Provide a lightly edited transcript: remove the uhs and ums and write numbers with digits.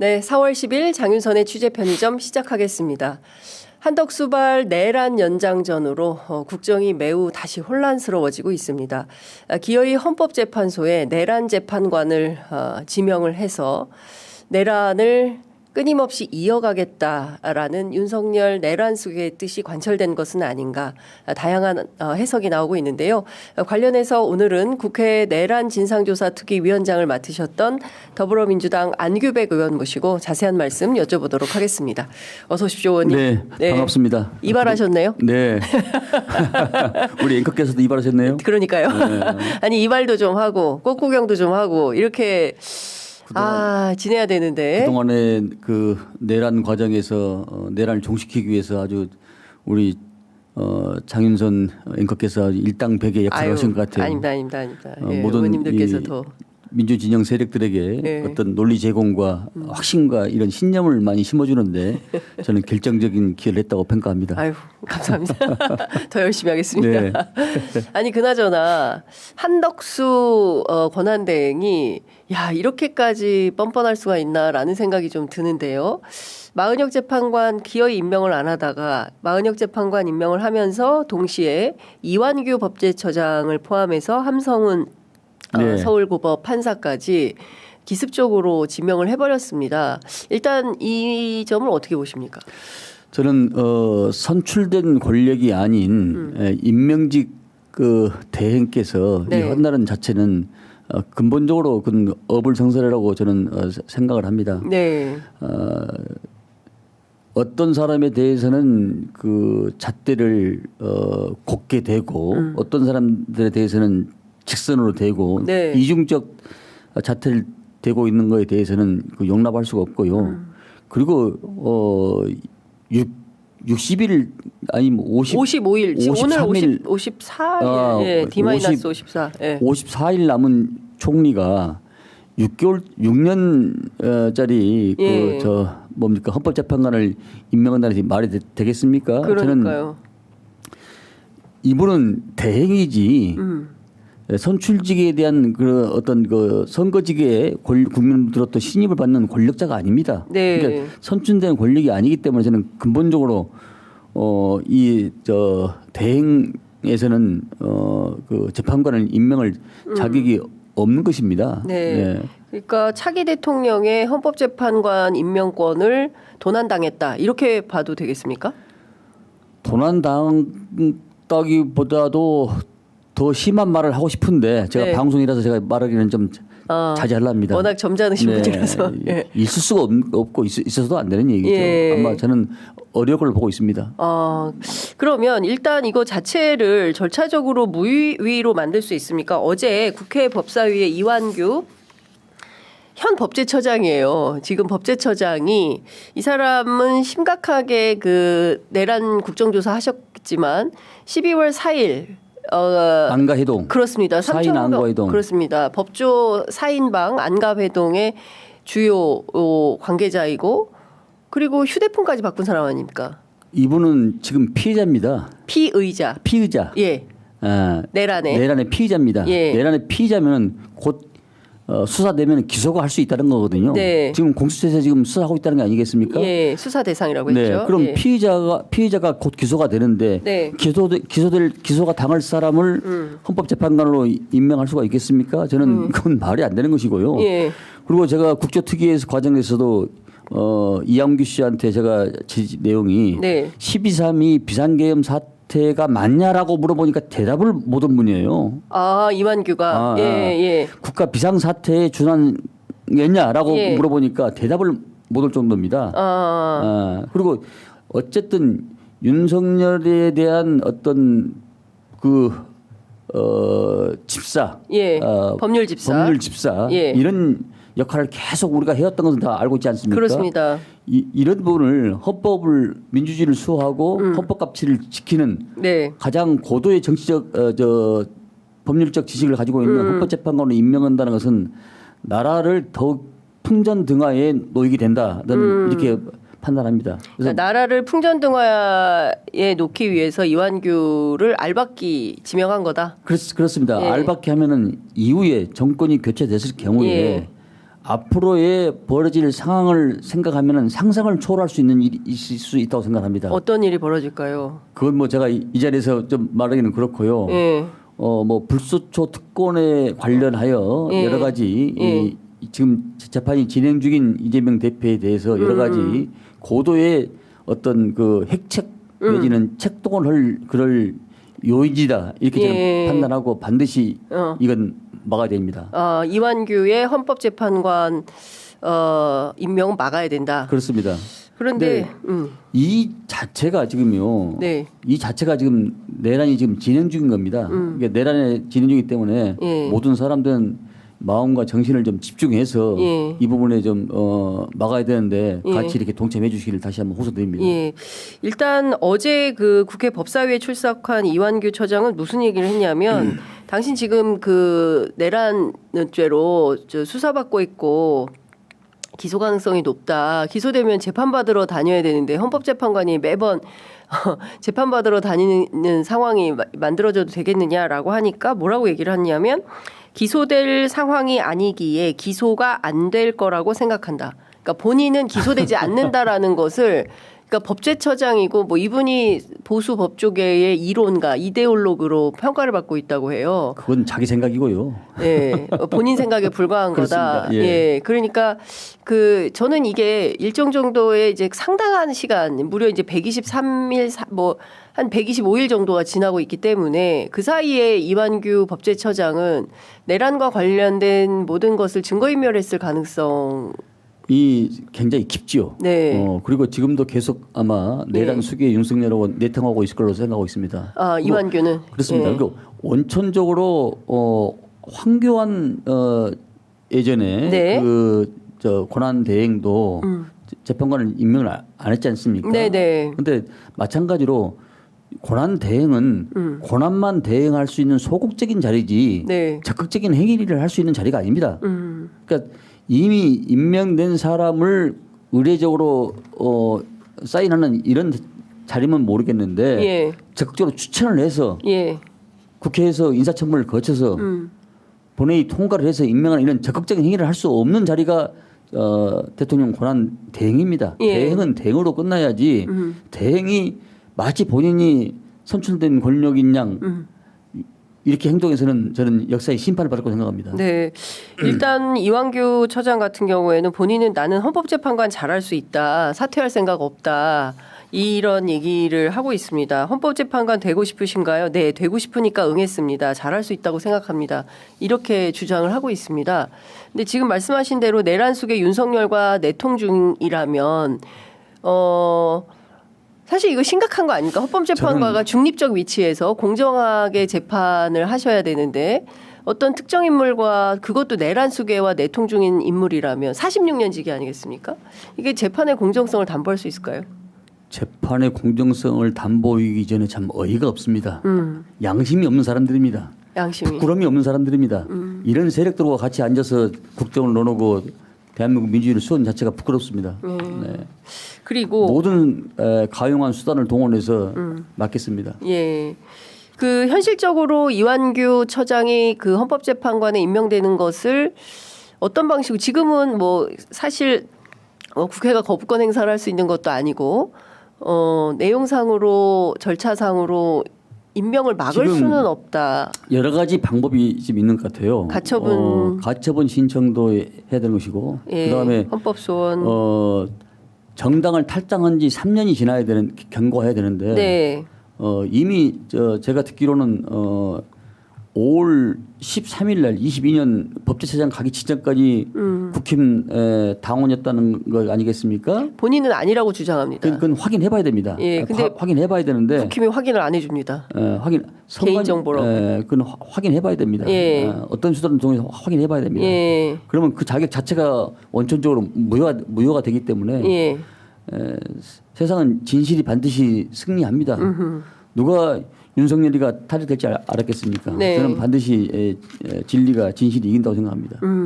네, 4월 10일 장윤선의 취재 편의점 시작하겠습니다. 한덕수발 내란 연장전으로 국정이 매우 다시 혼란스러워지고 있습니다. 기어이 헌법재판소에 내란 재판관을 지명을 해서 내란을 끊임없이 이어가겠다라는 윤석열 내란 수의 뜻이 관철된 것은 아닌가, 다양한 해석이 나오고 있는데요. 관련해서 오늘은 국회 내란 진상조사특위위원장을 맡으셨던 더불어민주당 안규백 의원 모시고 자세한 말씀 여쭤보도록 하겠습니다. 어서 오십시오, 의원님. 네, 반갑습니다. 이발하셨네요? 네. 우리 앵커께서도 이발하셨네요? 그러니까요. 네. 아니, 이발도 좀 하고 꽃구경도 좀 하고 이렇게 지내야 되는데. 그동안에 그 내란 과정에서 내란을 종식하기 위해서 아주 우리 장윤선 앵커께서 아주 일당백의 역할을 하신 것 같아요. 아닙니다. 예, 모든 의원님들께서도 민주진영 세력들에게 어떤 논리 제공과 확신과 이런 신념을 많이 심어주는데 저는 결정적인 기여를 했다고 평가합니다. 아유, 감사합니다. 더 열심히 하겠습니다. 네. 아니, 그나저나 한덕수 권한대행이 이렇게까지 뻔뻔할 수가 있나라는 생각이 좀 드는데요. 마은혁 재판관 기어이 임명을 안 하다가 마은혁 재판관 임명을 하면서 동시에 이완규 법제처장을 포함해서 함성훈 서울고법 판사까지 기습적으로 지명을 해버렸습니다. 일단 이 점을 어떻게 보십니까? 저는 선출된 권력이 아닌 임명직 그 대행께서 이 한다는 자체는 근본적으로 그건 어불성설이라고 저는 생각을 합니다. 네. 어떤 사람에 대해서는 그 잣대를 곱게 대고 어떤 사람들에 대해서는 직선으로 대고 이중적 자태를 대고 있는 거에 대해서는 그 용납할 수가 없고요. 그리고 60일 아니 뭐 55일 지금 오늘 54일 D-54 54일 남은 총리가 6년짜리 뭡니까 헌법재판관을 임명한다는 말이 되겠습니까? 그러니까요. 저는 이분은 대행이지 선출직에 대한 그 어떤 그 선거직에 국민으로부터 신임을 받는 권력자가 아닙니다. 네. 그러니까 선출된 권력이 아니기 때문에 저는 근본적으로 대행에서는 그 재판관을 임명할 자격이 없는 것입니다. 네. 네. 그러니까 차기 대통령의 헌법재판관 임명권을 도난당했다 이렇게 봐도 되겠습니까? 도난당했다기보다도 더 심한 말을 하고 싶은데 제가 방송이라서 제가 말하기는 좀 자제하려합니다. 워낙 점잖으신 분이라서. 있을 수가 없고 있어서도 안 되는 얘기죠. 아마 저는 어려움을 보고 있습니다. 그러면 일단 이거 자체를 절차적으로 무위로 만들 수 있습니까? 어제 국회 법사위의 이완규 현 법제처장이에요. 지금 법제처장이 이 사람은 심각하게 그 내란 국정조사 하셨지만 12월 4일 안가회동. 그렇습니다. 4인 안가회동. 그렇습니다. 법조 4인방 안가회동의 주요 관계자이고 그리고 휴대폰까지 바꾼 사람 아닙니까? 이분은 지금 피해자입니다. 피의자. 예. 내란의 피의자입니다. 내란의 피의자면 곧 수사되면 기소가 할 수 있다는 거거든요. 네. 지금 공수처에서 지금 수사하고 있다는 게 아니겠습니까? 예, 수사 대상이라고 했죠. 그럼 피의자가 곧 기소가 되는데 기소가 당할 사람을 헌법재판관으로 임명할 수가 있겠습니까? 저는 그건 말이 안 되는 것이고요. 그리고 제가 국조특위에서 과정에서도 이완규 씨한테 제가 내용이 12.3이 비상계엄 사태가 맞냐라고 물어보니까 대답을 못한 분이에요. 이완규가 국가 비상사태에 준하겠냐라고 물어보니까 대답을 못할 정도입니다. 그리고 어쨌든 윤석열에 대한 어떤 집사, 법률 집사, 이런 역할을 계속 우리가 해왔던 것은 다 알고 있지 않습니까? 그렇습니다. 이런 부분을 헌법을 민주주의를 수호하고 헌법 가치를 지키는 가장 고도의 정치적 법률적 지식을 가지고 있는 헌법재판관으로 임명한다는 것은 나라를 더욱 풍전등화에 놓이게 된다. 저는 이렇게 판단합니다. 그래서 나라를 풍전등화에 놓기 위해서 이완규를 알박기 지명한 거다. 그렇습니다. 알박기 하면은 이후에 정권이 교체됐을 경우에 앞으로의 벌어질 상황을 생각하면 상상을 초월할 수 있는 일이 있을 수 있다고 생각합니다. 어떤 일이 벌어질까요? 그건 뭐 제가 이 자리에서 좀 말하기는 그렇고요. 예. 뭐 불소초 특권에 관련하여 예. 여러 가지 예. 지금 재판이 진행 중인 이재명 대표에 대해서 여러 가지 고도의 어떤 그 핵책 내지는 책동을 할 그럴 요인이다 이렇게 저는 예. 판단하고 반드시 이건 막아야 됩니다. 이완규의 헌법재판관 임명은 막아야 된다. 그렇습니다. 그런데 이 자체가 지금요. 네. 이 자체가 지금 내란이 지금 진행 중인 겁니다. 그러니까 내란에 진행 중이기 때문에 예. 모든 사람들은 마음과 정신을 좀 집중해서 예. 이 부분에 좀 막아야 되는데 예. 같이 이렇게 동참해 주시기를 다시 한번 호소드립니다. 예. 일단 어제 그 국회 법사위에 출석한 이완규 처장은 무슨 얘기를 했냐면 당신 지금 그 내란죄로 수사받고 있고 기소 가능성이 높다. 기소되면 재판받으러 다녀야 되는데 헌법재판관이 매번 재판받으러 다니는 상황이 만들어져도 되겠느냐라고 하니까 뭐라고 얘기를 하냐면 기소될 상황이 아니기에 기소가 안 될 거라고 생각한다. 그러니까 본인은 기소되지 않는다라는 것을 그러니까 법제처장이고 뭐 이분이 보수 법조계의 이론가 이데올로그로 평가를 받고 있다고 해요. 그건 자기 생각이고요. 예, 본인 생각에 불과한 거다. 예. 예, 그러니까 그 저는 이게 일정 정도의 이제 상당한 시간, 무려 이제 123일 뭐 한 125일 정도가 지나고 있기 때문에 그 사이에 이완규 법제처장은 내란과 관련된 모든 것을 증거인멸했을 가능성. 이 굉장히 깊지요. 네. 그리고 지금도 계속 아마 내란 수기에 윤석열하고 내통하고 있을 걸로 생각하고 있습니다. 이완규는 그렇습니다. 예. 그리고 원천적으로 황교안 예전에 네. 저 권한 대행도 재판관을 임명을 안 했지 않습니까? 네네. 그런데 마찬가지로 권한 대행은 권한만 대행할 수 있는 소극적인 자리지 네. 적극적인 행위를 할 수 있는 자리가 아닙니다. 그러니까 이미 임명된 사람을 의례적으로 사인하는 이런 자리면 모르겠는데 예. 적극적으로 추천을 해서 예. 국회에서 인사청문을 거쳐서 본회의 통과를 해서 임명하는 이런 적극적인 행위를 할 수 없는 자리가 대통령 권한 대행입니다. 예. 대행은 대행으로 끝나야지 대행이 마치 본인이 선출된 권력인 양 이렇게 행동해서는 저는 역사의 심판을 받을 거라고 생각합니다. 네. 일단 이완규 처장 같은 경우에는 본인은 나는 헌법재판관 잘할 수 있다. 사퇴할 생각 없다. 이런 얘기를 하고 있습니다. 헌법재판관 되고 싶으신가요? 네, 되고 싶으니까 응했습니다. 잘할 수 있다고 생각합니다. 이렇게 주장을 하고 있습니다. 근데 지금 말씀하신 대로 내란 속에 윤석열과 내통 중이라면 사실 이거 심각한 거 아닙니까? 헌법재판관과 중립적 위치에서 공정하게 재판을 하셔야 되는데 어떤 특정 인물과 그것도 내란 수괴와 내통 중인 인물이라면 46년 지기 아니겠습니까? 이게 재판의 공정성을 담보할 수 있을까요? 재판의 공정성을 담보이기 전에 참 어이가 없습니다. 양심이 없는 사람들입니다. 양심이. 부끄러움이 없는 사람들입니다. 이런 세력들과 같이 앉아서 국정을 논하고 대한민국 민주주의를 수호하는 자체가 부끄럽습니다. 네. 그리고 모든 가용한 수단을 동원해서 막겠습니다. 예. 그 현실적으로 이완규 처장이 그 헌법재판관에 임명되는 것을 어떤 방식으로 지금은 뭐 사실 국회가 거부권 행사를 할 수 있는 것도 아니고 내용상으로 절차상으로 임명을 막을 수는 없다. 여러 가지 방법이 지금 있는 것 같아요. 가처분 신청도 해야 되는 것이고 예, 그다음에 헌법소원 정당을 탈당한 지 3년이 지나야 되는 경고해야 되는데 네. 이미 제가 듣기로는 5월 13일 날 22년 법제처장 가기 직전까지 국힘 당원이었다는 거 아니겠습니까? 본인은 아니라고 주장합니다. 그건 확인해봐야 됩니다. 예, 근데 확인해봐야 되는데 국힘이 확인을 안 해줍니다. 개인 정보로 그건 확인해봐야 됩니다. 예. 어떤 수단을 통해서 확인해봐야 됩니다. 예. 그러면 그 자격 자체가 원천적으로 무효가 되기 때문에 예. 세상은 진실이 반드시 승리합니다. 누가 윤석열이가 탈핵될지 알았겠습니까? 네. 저는 반드시 진리가 진실이 이긴다고 생각합니다.